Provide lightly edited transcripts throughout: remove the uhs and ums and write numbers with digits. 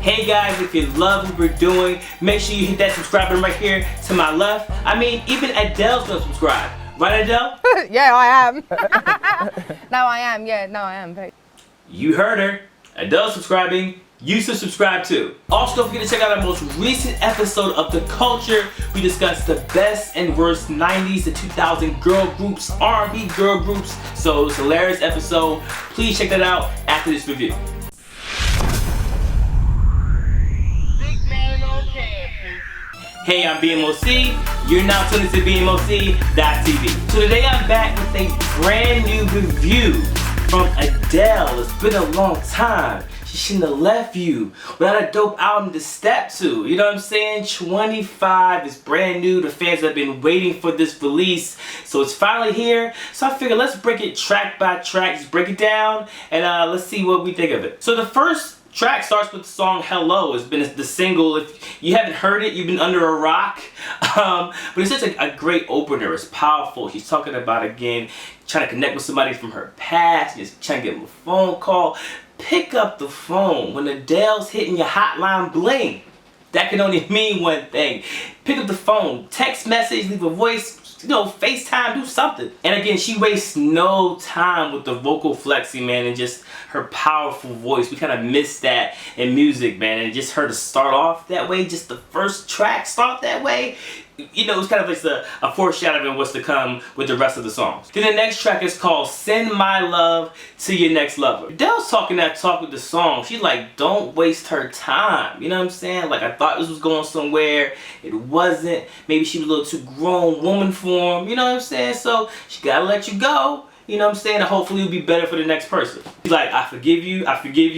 Hey guys, if you love what we're doing, make sure you hit that subscribe button right here to my left. I mean, even Adele's gonna subscribe. Right, Adele? Yeah, I am. No, I am. Yeah, no, I am. You heard her. Adele's subscribing. You should subscribe too. Also, don't forget to check out our most recent episode of The Culture. We discussed the best and worst 90s to 2000 girl groups, R&B girl groups. So it's a hilarious episode. Please check that out after this review. Hey, I'm BMOC. You're now tuned to BMOC.TV. So today I'm back with a brand new review from Adele. It's been a long time. She shouldn't have left you without a dope album to step to. You know what I'm saying? 25 is brand new. The fans have been waiting for this release. So it's finally here. So I figured let's break it track by track. Just break it down and let's see what we think of it. So the first track starts with the song Hello. It's been the single. If you haven't heard it, you've been under a rock. But it's just a great opener. It's powerful. She's talking about, again, trying to connect with somebody from her past. Just trying to give them a phone call. Pick up the phone. When Adele's hitting your hotline bling, that can only mean one thing. Pick up the phone. Text message, leave a voice, you know, FaceTime, do something. And again, she wastes no time with the vocal flexing, man, and just her powerful voice. We kind of missed that in music, man, and just her to start off that way, just the first track start that way, you know, it's kind of like a foreshadowing of what's to come with the rest of the songs. Then the next track is called Send My Love to Your Next Lover. Adele's talking that talk with the song. She's like, don't waste her time. You know what I'm saying? Like, I thought this was going somewhere. It wasn't. Maybe she was a little too grown woman for him. You know what I'm saying? So she gotta let you go. You know what I'm saying? And hopefully it'll be better for the next person. He's like, I forgive you,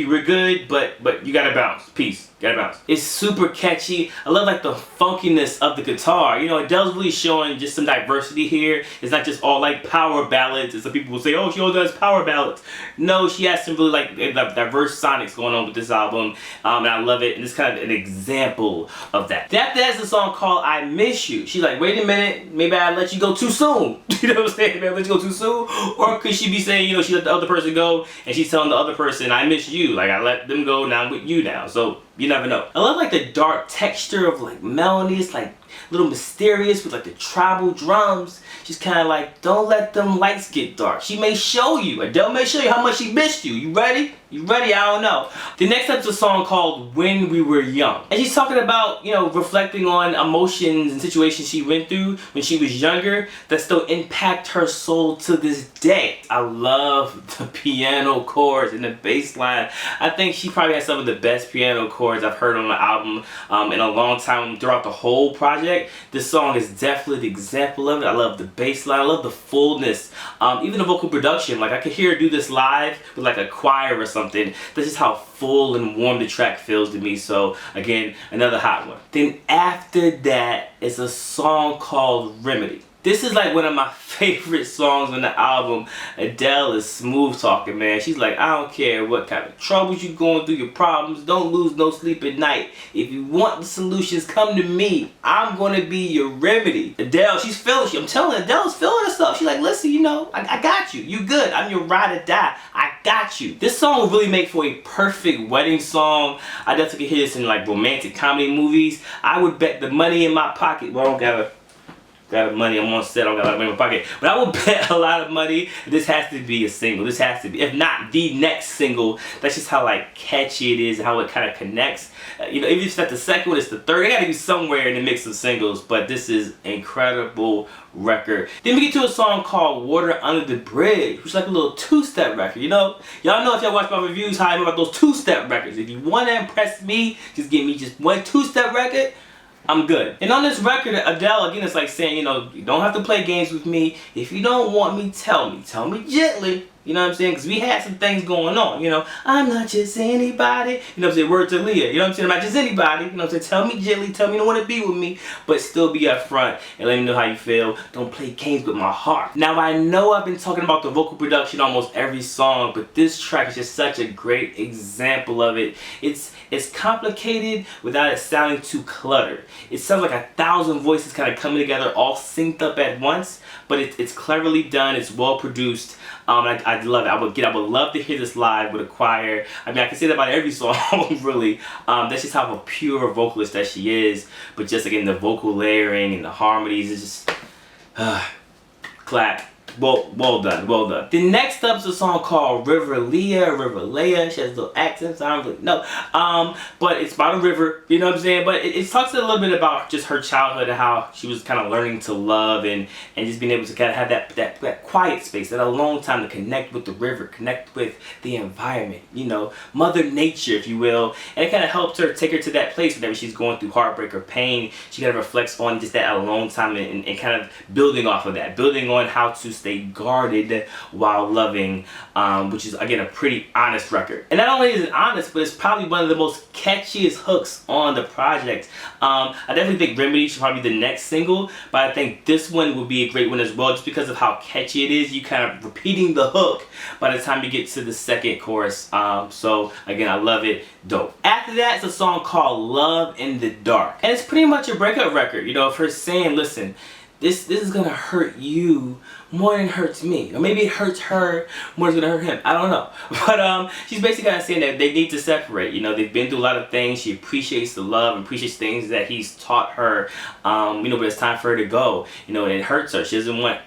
we're good, but you gotta bounce. Peace. Gotta bounce. It's super catchy. I love like the funkiness of the guitar. You know, Adele's really showing just some diversity here. It's not just all like power ballads. And some people will say, oh, she only does power ballads. No, she has some really like diverse sonics going on with this album. And I love it. And it's kind of an example of that. After that's a song called I Miss You. She's like, wait a minute, maybe I let you go too soon. You know what I'm saying? Maybe I let you go too soon. Or could she be saying, you know, she let the other person go and she's telling the other person, I miss you. Like, I let them go, now I'm with you now. So you never know. I love like the dark texture of like melody. It's like a little mysterious with like the tribal drums. She's kind of like, don't let them lights get dark. She may show you. Adele may show you how much she missed you. You ready? You ready? I don't know. The next up is a song called When We Were Young. And she's talking about, you know, reflecting on emotions and situations she went through when she was younger that still impact her soul to this day. I love the piano chords and the bass line. I think she probably has some of the best piano chords I've heard on the album in a long time throughout the whole project. This song is definitely the example of it. I love the bass line. I love the fullness. Even the vocal production. Like, I could hear her do this live with like a choir or something. This is how full and warm the track feels to me. So again, another hot one. Then after that is a song called Remedy. This is like one of my favorite songs on the album. Adele is smooth talking, man. She's like, I don't care what kind of troubles you're going through, your problems, don't lose no sleep at night. If you want the solutions, come to me. I'm gonna be your remedy. Adele, she's feeling, I'm telling you, Adele's feeling herself. She's like, listen, you know, I got you. You good. I'm your ride or die. I got you. This song will really make for a perfect wedding song. I definitely can hear this in like romantic comedy movies. I would bet the money in my pocket. Well, I don't got money, I'm on set, I don't got a lot of money in my pocket. But I will bet a lot of money this has to be a single. This has to be, if not the next single. That's just how like catchy it is and how it kind of connects. You know, if it's not the second one, it's the third. It got to be somewhere in the mix of singles. But this is incredible record. Then we get to a song called Water Under the Bridge, which is like a little two-step record. You know, y'all know if y'all watch my reviews how I am about those two-step records. If you want to impress me, just give me just one two-step record. I'm good. And on this record, Adele, again, it's like saying, you know, you don't have to play games with me. If you don't want me, tell me. Tell me gently. You know what I'm saying? Because we had some things going on, you know. I'm not just anybody. You know what I'm saying? Word to Leah. You know what I'm saying? I'm not just anybody. You know what I'm saying? Tell me gently. Tell me you don't want to be with me. But still be up front and let me know how you feel. Don't play games with my heart. Now, I know I've been talking about the vocal production almost every song, but this track is just such a great example of it. It's complicated without it sounding too cluttered. It sounds like 1,000 voices kind of coming together all synced up at once, but it's cleverly done. It's well produced. I love it. I would love to hear this live with a choir. I mean, I can say that about every song, really. That's just how a pure vocalist that she is. But just again, the vocal layering and the harmonies is just clap. Well done, well done. The next up is a song called River Leia. She has a little accent, so I don't really know. But it's about a river, you know what I'm saying? But it talks a little bit about just her childhood and how she was kind of learning to love and just being able to kind of have that quiet space, that alone time to connect with the river, connect with the environment, you know, Mother Nature, if you will. And it kind of helps her take her to that place whenever she's going through heartbreak or pain. She kind of reflects on just that alone time and kind of building off of that, building on how to stay guarded while loving, which is again a pretty honest record. And not only is it honest, but it's probably one of the most catchiest hooks on the project. I definitely think Remedy should probably be the next single, but I think this one would be a great one as well, just because of how catchy it is. You kind of repeating the hook by the time you get to the second chorus. So again, I love it. Dope. After that, it's a song called Love in the Dark, and it's pretty much a breakup record, you know, of her saying, listen, this is gonna hurt you more than it hurts me, or maybe it hurts her more than it's gonna hurt him. I don't know, but she's basically kind of saying that they need to separate. You know, they've been through a lot of things. She appreciates the love and appreciates things that he's taught her. You know, but it's time for her to go. You know, and it hurts her. She doesn't want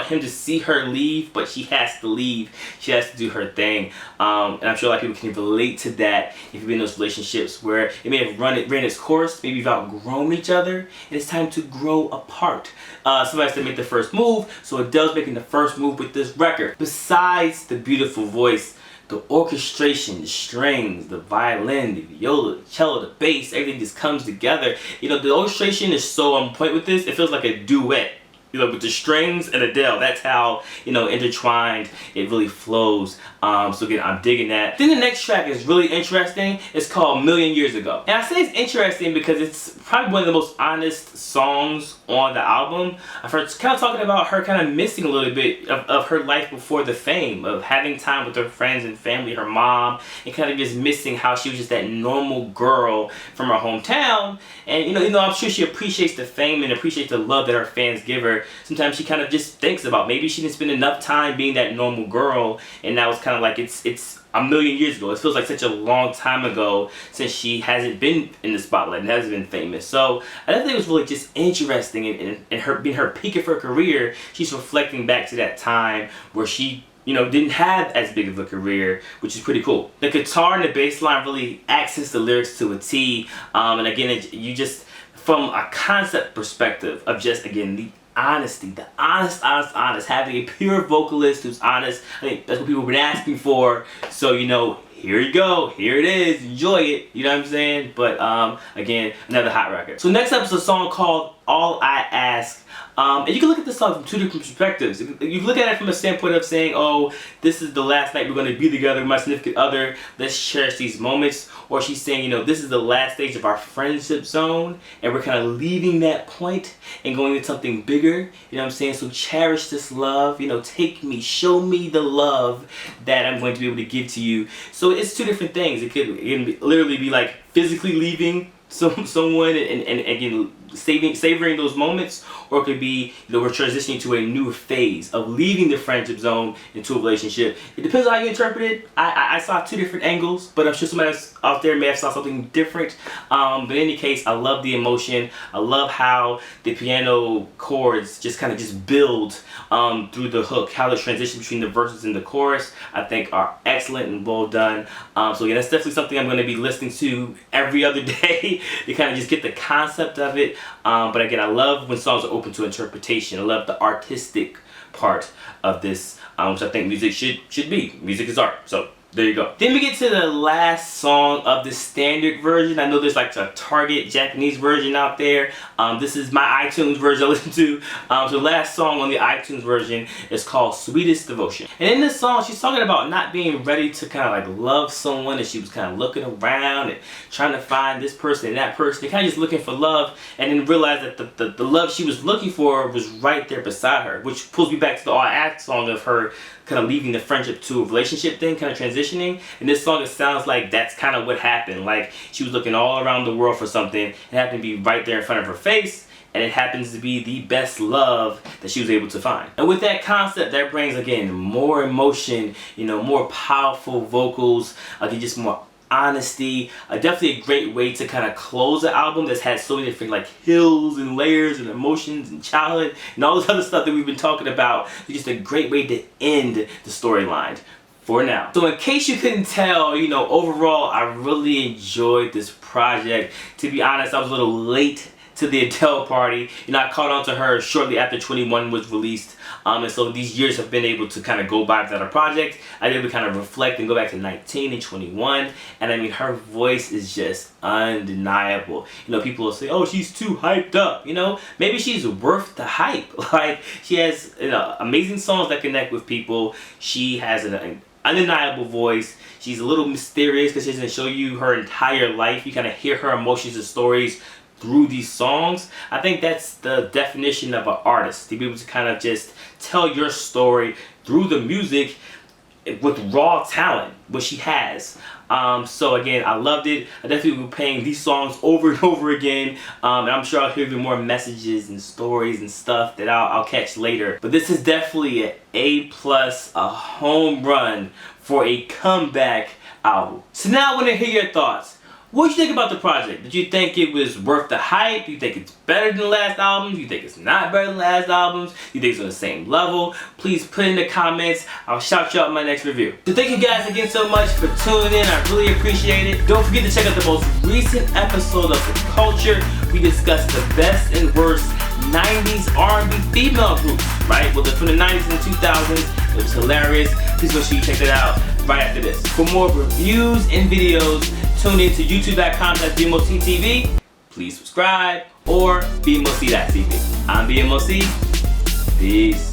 him to see her leave, but she has to leave. She has to do her thing. And I'm sure a lot of people can relate to that if you've been in those relationships where it may have ran its course, maybe you've outgrown each other, and it's time to grow apart. Somebody has to make the first move, so Adele's making the first move with this record. Besides the beautiful voice, the orchestration, the strings, the violin, the viola, the cello, the bass, everything just comes together. You know, the orchestration is so on point with this. It feels like a duet, you know, with the strings and Adele. That's how, you know, intertwined it really flows. So again, I'm digging that. Then the next track is really interesting. It's called Million Years Ago. And I say it's interesting because it's probably one of the most honest songs on the album. I've heard kind of talking about her kind of missing a little bit of her life before the fame, of having time with her friends and family, her mom, and kind of just missing how she was just that normal girl from her hometown. And you know, I'm sure she appreciates the fame and appreciates the love that her fans give her. Sometimes she kind of just thinks about maybe she didn't spend enough time being that normal girl, and now it's kind of like it's a million years ago. It feels like such a long time ago since she hasn't been in the spotlight and hasn't been famous. So I think it was really just interesting, and her being her peak of her career, she's reflecting back to that time where she, you know, didn't have as big of a career, which is pretty cool. The guitar and the bass line really accents the lyrics to a T, and again, you just, from a concept perspective of just, again, the honesty, the honest, having a pure vocalist who's honest. I think that's what people have been asking for. So, you know, here you go, here it is, enjoy it, you know what I'm saying? But again, another hot record. So next up is a song called All I Ask. And you can look at this song from two different perspectives. You look at it from a standpoint of saying, oh, this is the last night we're going to be together with my significant other, let's cherish these moments. Or she's saying, you know, this is the last stage of our friendship zone, and we're kind of leaving that point and going into something bigger, you know what I'm saying? So cherish this love, you know, take me, show me the love that I'm going to be able to give to you. So it's two different things. It can literally be like physically leaving someone and again savoring those moments, or it could be, you know, we're transitioning to a new phase of leaving the friendship zone into a relationship. It depends on how you interpret it. I saw two different angles, but I'm sure somebody else out there may have saw something different. But in any case, I love the emotion. I love how the piano chords just kind of just build through the hook, how the transition between the verses and the chorus, I think, are excellent and well done. So yeah, that's definitely something I'm going to be listening to every other day to kind of just get the concept of it. But again, I love when songs are open to interpretation. I love the artistic part of this, which I think music should be. Music is art. So there you go. Then we get to the last song of the standard version. I know there's like a Target Japanese version out there. This is my iTunes version I listen to. So the last song on the iTunes version is called Sweetest Devotion. And in this song, she's talking about not being ready to kind of like love someone, and she was kind of looking around and trying to find this person and that person. They're kind of just looking for love, and then realized that the love she was looking for was right there beside her, which pulls me back to the All I Ask song of her kind of leaving the friendship to a relationship thing, kind of transitioning. In this song, it sounds like that's kind of what happened. Like she was looking all around the world for something, it happened to be right there in front of her face, and it happens to be the best love that she was able to find. And with that concept, that brings, again, more emotion, you know, more powerful vocals, again, just more honesty. Definitely a great way to kind of close an album that's had so many different like hills and layers and emotions and childhood and all this other stuff that we've been talking about. It's just a great way to end the storyline for now. So in case you couldn't tell, you know, overall I really enjoyed this project. To be honest, I was a little late to the Adele party. You know, I caught on to her shortly after 21 was released. And so these years have been able to kind of go by without a project. I did kind of reflect and go back to 19 and 21. And I mean, her voice is just undeniable. You know, people will say, oh, she's too hyped up. You know, maybe she's worth the hype. Like, she has, you know, amazing songs that connect with people. She has an undeniable voice. She's a little mysterious because she doesn't show you her entire life. You kind of hear her emotions and stories through these songs. I think that's the definition of an artist, to be able to kind of just tell your story through the music with raw talent, what she has. So again, I loved it. I definitely will be playing these songs over and over again. And I'm sure I'll hear even more messages and stories and stuff that I'll catch later. But this is definitely an A+, a home run for a comeback album. So now I want to hear your thoughts. What did you think about the project? Did you think it was worth the hype? Do you think it's better than the last albums? Do you think it's not better than the last albums? Do you think it's on the same level? Please put in the comments. I'll shout you out in my next review. So thank you guys again so much for tuning in. I really appreciate it. Don't forget to check out the most recent episode of The Culture. We discussed the best and worst 90s R&B female groups, right? Well, from the 90s and 2000s. It was hilarious. Please make sure you check it out right after this. For more reviews and videos, tune in to youtube.com/BMOCTV. Please subscribe or BMOC.TV. I'm BMOC. Peace.